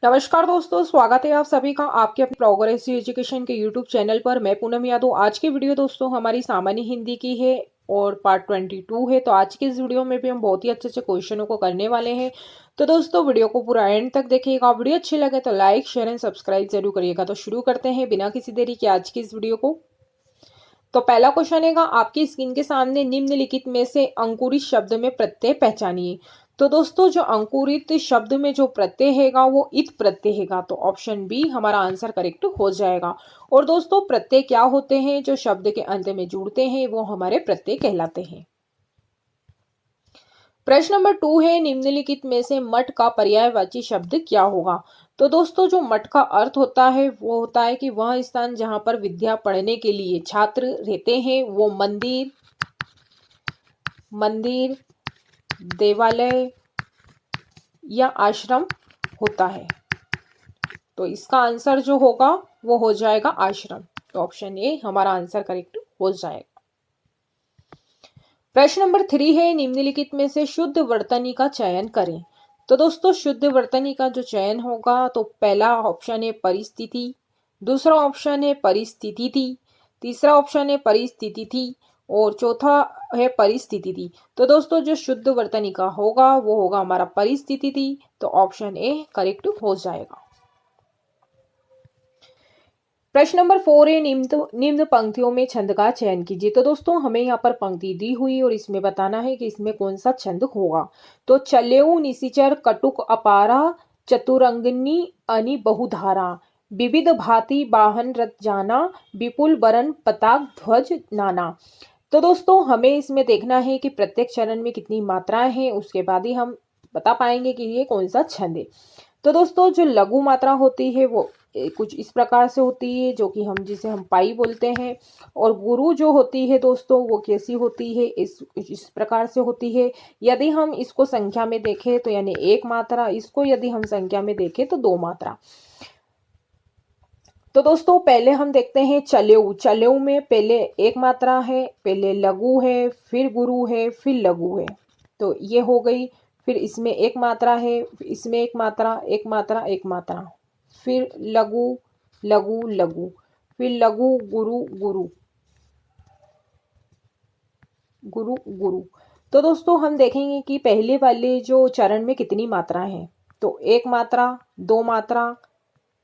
नमस्कार दोस्तों, स्वागत है आप सभी का आपके अपने प्रोग्रेसिव एजुकेशन के यूट्यूब चैनल पर। मैं पूनम यादव। आज की वीडियो दोस्तों हमारी सामान्य हिंदी की है और पार्ट 22 है। तो आज की इस वीडियो में भी हम बहुत ही अच्छे अच्छे क्वेश्चनों को करने वाले हैं। तो दोस्तों वीडियो को पूरा एंड तक देखिएगा। वीडियो अच्छी लगे तो लाइक शेयर एंड सब्सक्राइब जरूर करिएगा। तो शुरू करते हैं बिना किसी देरी के आज की इस वीडियो को। तो पहला क्वेश्चन है आपकी स्क्रीन के सामने निम्नलिखित में से अंकुरित शब्द में प्रत्यय पहचानिए। तो दोस्तों जो अंकुरित शब्द में जो प्रत्यय हैगा वो इत प्रत्यय हैगा। तो ऑप्शन बी हमारा आंसर करेक्ट हो जाएगा। और दोस्तों प्रत्यय क्या होते हैं? जो शब्द के अंत में जुड़ते हैं वो हमारे प्रत्यय कहलाते हैं। प्रश्न नंबर 2 है निम्नलिखित में से मठ का पर्यायवाची शब्द क्या होगा? तो दोस्तों जो मठ का अर्थ होता है वो होता है कि वह स्थान जहां पर विद्या पढ़ने के लिए छात्र रहते हैं वो मंदिर, मंदिर, देवालय या आश्रम होता है। तो इसका आंसर जो होगा वो हो जाएगा आश्रम। तो ऑप्शन ए हमारा आंसर करेक्ट हो जाएगा। प्रश्न नंबर 3 है निम्नलिखित में से शुद्ध वर्तनी का चयन करें। तो दोस्तों शुद्ध वर्तनी का जो चयन होगा तो पहला ऑप्शन है परिस्थिति, दूसरा ऑप्शन है परिस्थिति थी, तीसरा ऑप्शन है परिस्थिति थी और चौथा है परिस्थिति थी। तो दोस्तों जो शुद्ध वर्तनी का होगा वो होगा हमारा परिस्थिति थी। तो ऑप्शन ए करेक्ट हो जाएगा। प्रश्न नंबर 4 है निम्न पंक्तियों में छंद का चयन कीजिए। तो दोस्तों हमें यहाँ पर पंक्ति दी हुई और इसमें बताना है कि इसमें कौन सा छंद होगा। तो चलेऊ निशिचर कटुक अपारा चतुरंगिनी अनि बहुधारा विविध भांति वाहन रथ जाना विपुल बरन पताक ध्वज नाना। तो दोस्तों हमें इसमें देखना है कि प्रत्येक चरण में कितनी मात्राएं हैं, उसके बाद ही हम बता पाएंगे कि ये कौन सा छंद है। तो दोस्तों जो लघु मात्रा होती है वो कुछ इस प्रकार से होती है जो कि हम जिसे हम पाई बोलते हैं। और गुरु जो होती है दोस्तों वो कैसी होती है? इस प्रकार से होती है। यदि हम इसको संख्या में देखें तो यानी एक मात्रा, इसको यदि हम संख्या में देखें तो दो मात्रा। तो दोस्तों पहले हम देखते हैं चलेऊ। चलेऊ में पहले एक मात्रा है, पहले लघु है, फिर गुरु है, फिर लघु है। तो ये हो गई। फिर इसमें एक मात्रा है, इसमें एक मात्रा, एक मात्रा, एक मात्रा, फिर लघु, लघु, लघु, फिर लघु, गुरु, गुरु, गुरु, गुरु। तो दोस्तों हम देखेंगे कि पहले वाले जो चरण में कितनी मात्राएं हैं। तो एक मात्रा, दो मात्रा,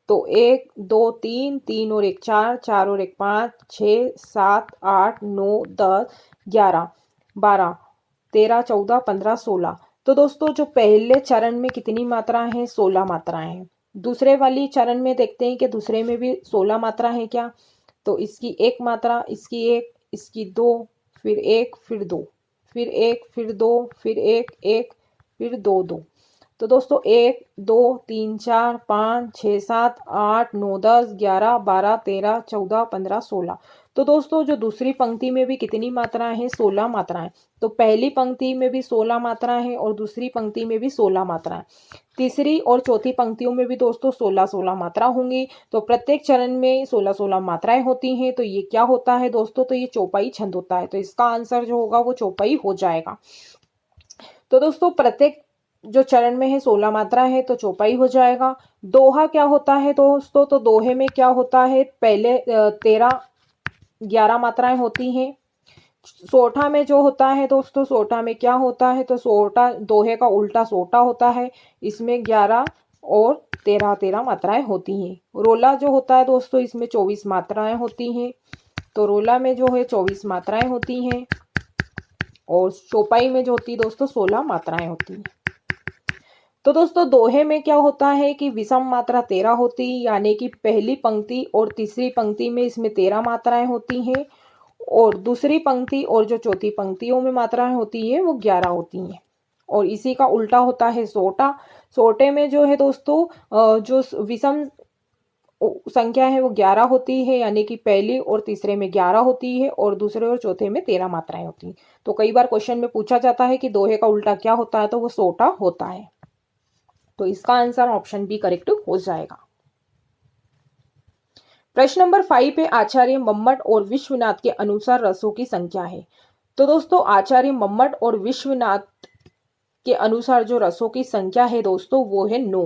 तो एक, दो, तीन, तीन और एक चार, चार और एक पाँच, 6, 7, 8, 9, 10, 11, 12, 13, 14, 15, 16। तो दोस्तों जो पहले चरण में कितनी मात्राएं हैं? 16 मात्राएं हैं। दूसरे वाली चरण में देखते हैं कि दूसरे में भी 16 मात्रा है क्या। तो इसकी एक मात्रा, इसकी एक, इसकी दो, फिर एक, फिर दो, फिर एक, फिर दो, फिर एक, एक, फिर दो, दो। तो दोस्तों 1, 2, 3, 4, 5, 6, 7, 8, 9, 10, 11, 12, 13, 14, 15, 16। तो दोस्तों जो दूसरी पंक्ति में भी कितनी मात्राएं हैं? 16 मात्राएं। तो पहली पंक्ति में भी 16 मात्राएं हैं और दूसरी पंक्ति में भी 16 मात्राएं। तीसरी और चौथी पंक्तियों में भी दोस्तों 16-16 मात्रा होंगी। तो प्रत्येक चरण में 16-16 मात्राएं होती हैं। तो ये क्या होता है दोस्तों? तो ये चौपाई छंद होता है। तो इसका आंसर जो होगा वो चौपाई हो जाएगा। तो दोस्तों प्रत्येक जो चरण में है 16 मात्रा है तो चौपाई हो जाएगा। दोहा क्या होता है दोस्तों? तो दोहे में क्या होता है? पहले 13, 11 मात्राएं होती हैं। सोठा में जो होता है दोस्तों, सोठा में क्या होता है? तो सोठा दोहे का उल्टा सोठा होता है। इसमें 11 और 13 मात्राएं होती हैं। रोला जो होता है दोस्तों इसमें 24 मात्राएं होती हैं। तो रोला में जो है 24 मात्राएं होती हैं और चौपाई में जो होती है दोस्तों 16 मात्राएं होती हैं। तो दोस्तों दोहे में क्या होता है कि विषम मात्रा 13 होती है, यानी कि पहली पंक्ति और तीसरी पंक्ति में इसमें 13 मात्राएं होती हैं और दूसरी पंक्ति और जो चौथी पंक्तियों में मात्राएं होती है वो 11 होती हैं। और इसी का उल्टा होता है सोटा। सोटे में जो है दोस्तों जो विषम संख्या है वो 11 होती है, यानी कि पहली और तीसरे में 11 होती है और दूसरे और चौथे में 13 मात्राएं होती हैं। तो कई बार क्वेश्चन में पूछा जाता है कि दोहे का उल्टा क्या होता है? तो वो सोटा होता है। तो इसका आंसर ऑप्शन बी करेक्ट हो जाएगा। प्रश्न नंबर 5 पे आचार्य मम्मट और विश्वनाथ के अनुसार रसों की संख्या है। तो दोस्तों आचार्य मम्मट और विश्वनाथ के अनुसार जो रसों की संख्या है दोस्तों वो है 9।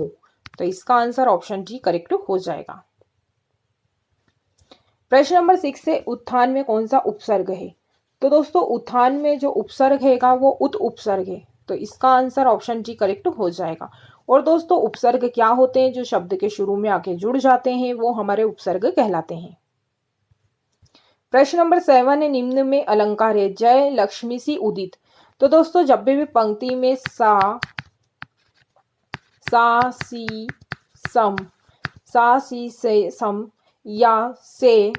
तो इसका आंसर ऑप्शन जी करेक्ट हो जाएगा। प्रश्न नंबर 6 है, उत्थान में कौन सा उपसर्ग है? तो दोस्तों उत्थान में जो उपसर्ग हैगा वो उत उपसर्ग है, तो इसका आंसर ऑप्शन जी करेक्ट हो जाएगा। और दोस्तों उपसर्ग क्या होते हैं? जो शब्द के शुरू में आके जुड़ जाते हैं वो हमारे उपसर्ग कहलाते हैं। प्रश्न नंबर 7 है, निम्न में अलंकार है जय लक्ष्मी सी उदित। तो दोस्तों जब भी पंक्ति में सा सी सम, सा सी से सम या से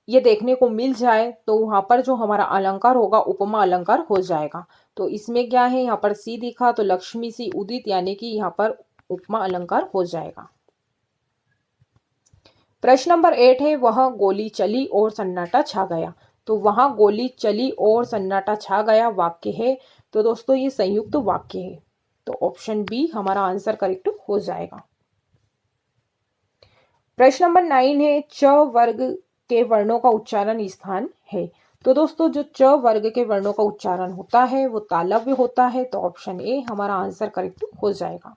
ये देखने को मिल जाए तो वहां पर जो हमारा अलंकार होगा उपमा अलंकार हो जाएगा। तो इसमें क्या है, यहाँ पर सी दिखा तो लक्ष्मी सी उदित, यानी कि यहाँ पर उपमा अलंकार हो जाएगा। प्रश्न नंबर 8 है, वह गोली चली और सन्नाटा छा गया। तो वहां गोली चली और सन्नाटा छा गया वाक्य है, तो दोस्तों ये संयुक्त वाक्य है, तो ऑप्शन बी हमारा आंसर करेक्ट हो जाएगा। प्रश्न नंबर 9 है, च वर्ग के वर्णों का उच्चारण स्थान है। तो दोस्तों जो च वर्ग के वर्णों का उच्चारण होता है वो तालव्य होता है, तो ऑप्शन ए हमारा आंसर करेक्ट हो जाएगा।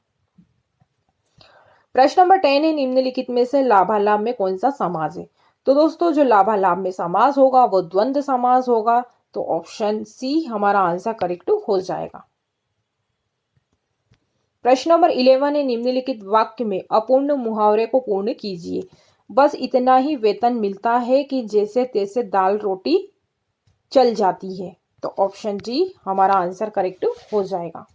प्रश्न नंबर 10 है, निम्नलिखित में से लाभालाभ में कौन सा समास है? तो दोस्तों जो लाभालाभ में समास होगा वो द्वंद्व समास होगा, तो ऑप्शन सी हमारा आंसर करेक्ट हो जाएगा। प्रश्न नंबर 11 है, निम्नलिखित वाक्य में अपूर्ण मुहावरे को पूर्ण कीजिए। बस इतना ही वेतन मिलता है कि जैसे तैसे दाल रोटी चल जाती है, तो ऑप्शन जी हमारा आंसर करेक्ट हो जाएगा।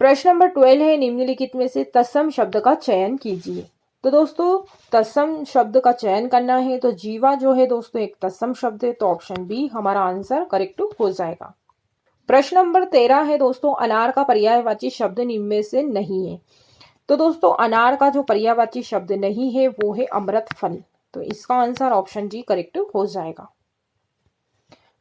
प्रश्न नंबर 12 है, निम्नलिखित में से तत्सम शब्द का चयन कीजिए। तो दोस्तों तत्सम शब्द का चयन करना है, तो जीवा जो है दोस्तों एक तत्सम शब्द है, तो ऑप्शन बी हमारा आंसर करेक्ट हो जाएगा। प्रश्न नंबर 13 है दोस्तों, अनार का पर्यायवाची शब्द निम्न में से नहीं है। तो दोस्तों अनार का जो पर्यायवाची शब्द नहीं है वो है अमृत फल, तो इसका आंसर ऑप्शन जी करेक्ट हो जाएगा।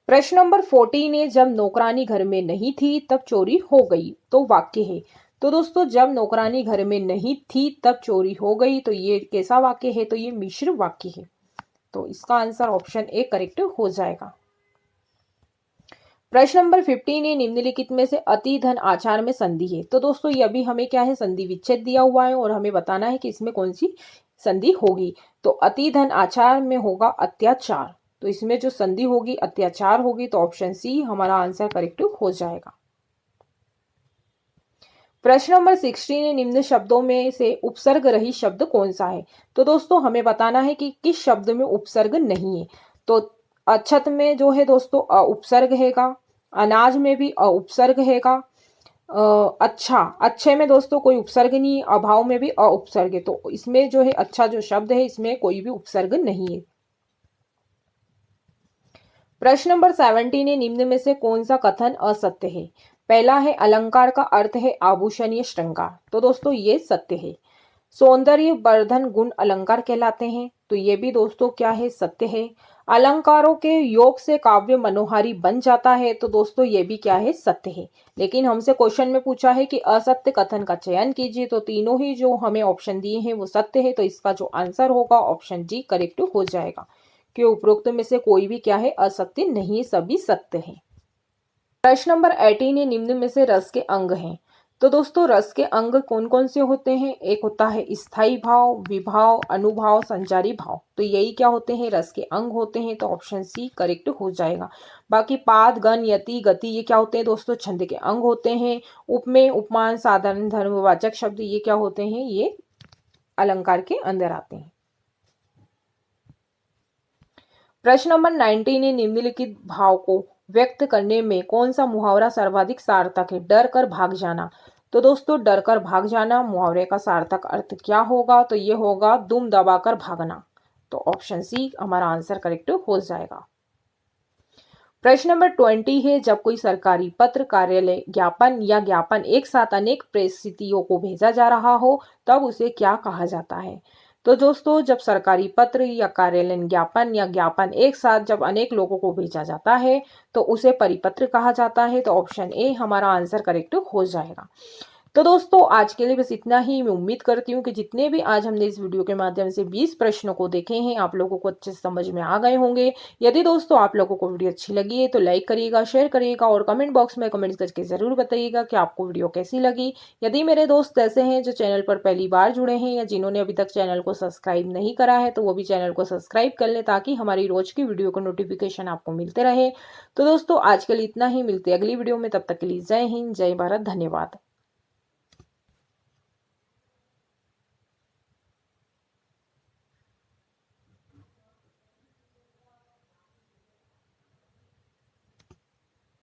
प्रश्न नंबर 14 है, जब नौकरानी घर में नहीं थी तब चोरी हो गई, तो वाक्य है। तो दोस्तों जब नौकरानी घर में नहीं थी तब चोरी हो गई, तो ये कैसा वाक्य है? तो ये मिश्र वाक्य है, तो इसका आंसर ऑप्शन ए करेक्ट हो जाएगा। प्रश्न नंबर 15 है, निम्नलिखित में से अति धन आचार में संधि है। तो दोस्तों ये अभी हमें क्या है, संधि विच्छेद दिया हुआ है और हमें बताना है कि इसमें कौन सी संधि होगी। तो अति धन आचार में होगा अत्याचार, तो इसमें जो संधि होगी अत्याचार होगी, तो ऑप्शन सी हमारा आंसर करेक्ट हो जाएगा। प्रश्न नंबर 16 है, निम्न शब्दों में से उपसर्ग रहित शब्द कौन सा है? तो दोस्तों हमें बताना है कि किस शब्द में उपसर्ग नहीं है। तो अक्षत में जो है दोस्तों उपसर्ग हैगा, अनाज में भी उपसर्ग हैगा, अच्छा अच्छे में दोस्तों कोई उपसर्ग नहीं, अभाव में भी उपसर्ग है, तो इसमें जो है अच्छा जो शब्द है इसमें कोई भी उपसर्ग नहीं है। प्रश्न नंबर 17 है, निम्न में से कौन सा कथन असत्य है? पहला है अलंकार का अर्थ है आभूषण या श्रृंगार, तो दोस्तों ये सत्य है। सौंदर्य वर्धन गुण अलंकार कहलाते हैं, तो ये भी दोस्तों क्या है, सत्य है। अलंकारों के योग से काव्य मनोहारी बन जाता है, तो दोस्तों ये भी क्या है, सत्य है। लेकिन हमसे क्वेश्चन में पूछा है कि असत्य कथन का चयन कीजिए, तो तीनों ही जो हमें ऑप्शन दिए हैं वो सत्य है, तो इसका जो आंसर होगा ऑप्शन जी करेक्ट हो जाएगा, कि उपरोक्त में से कोई भी क्या है, असत्य नहीं, सभी सत्य है। प्रश्न नंबर 18 है, निम्न में से रस के अंग हैं। तो दोस्तों रस के अंग कौन कौन से होते हैं? एक होता है स्थायी भाव, विभाव, अनुभाव, संचारी भाव, तो यही क्या होते हैं, रस के अंग होते हैं, तो ऑप्शन सी करेक्ट हो जाएगा। बाकी पाद, गण, यति, गति ये क्या होते हैं दोस्तों, छंद के अंग होते हैं। उपमेय, उपमान, साधारण, धर्मवाचक शब्द ये क्या होते हैं, ये अलंकार के अंदर आते हैं। प्रश्न नंबर 19 है, निम्नलिखित भाव को व्यक्त करने में कौन सा मुहावरा सर्वाधिक सार्थक है? डर कर भाग जाना। तो दोस्तों डर कर भाग जाना मुहावरे का सार्थक अर्थ क्या होगा? तो ये होगा दुम दबाकर भागना, तो ऑप्शन सी हमारा आंसर करेक्ट हो जाएगा। प्रश्न नंबर 20 है, जब कोई सरकारी पत्र, कार्यालय ज्ञापन या ज्ञापन एक साथ अनेक परिस्थितियों को भेजा जा रहा हो तब उसे क्या कहा जाता है? तो दोस्तों जब सरकारी पत्र या कार्यालय ज्ञापन या ज्ञापन एक साथ जब अनेक लोगों को भेजा जाता है तो उसे परिपत्र कहा जाता है, तो ऑप्शन ए हमारा आंसर करेक्ट हो जाएगा। तो दोस्तों आज के लिए बस इतना ही। मैं उम्मीद करती हूँ कि जितने भी आज हमने इस वीडियो के माध्यम से 20 प्रश्नों को देखे हैं आप लोगों को अच्छे से समझ में आ गए होंगे। यदि दोस्तों आप लोगों को वीडियो अच्छी लगी है तो लाइक करिएगा, शेयर करिएगा और कमेंट बॉक्स में कमेंट्स करके जरूर बताइएगा कि आपको वीडियो कैसी लगी। यदि मेरे दोस्त ऐसे हैं जो चैनल पर पहली बार जुड़े हैं या जिन्होंने अभी तक चैनल को सब्सक्राइब नहीं करा है तो वो भी चैनल को सब्सक्राइब कर ले ताकि हमारी रोज की वीडियो का नोटिफिकेशन आपको मिलते रहे। तो दोस्तों आज के लिए इतना ही, मिलते अगली वीडियो में, तब तक के लिए जय हिंद, जय भारत, धन्यवाद।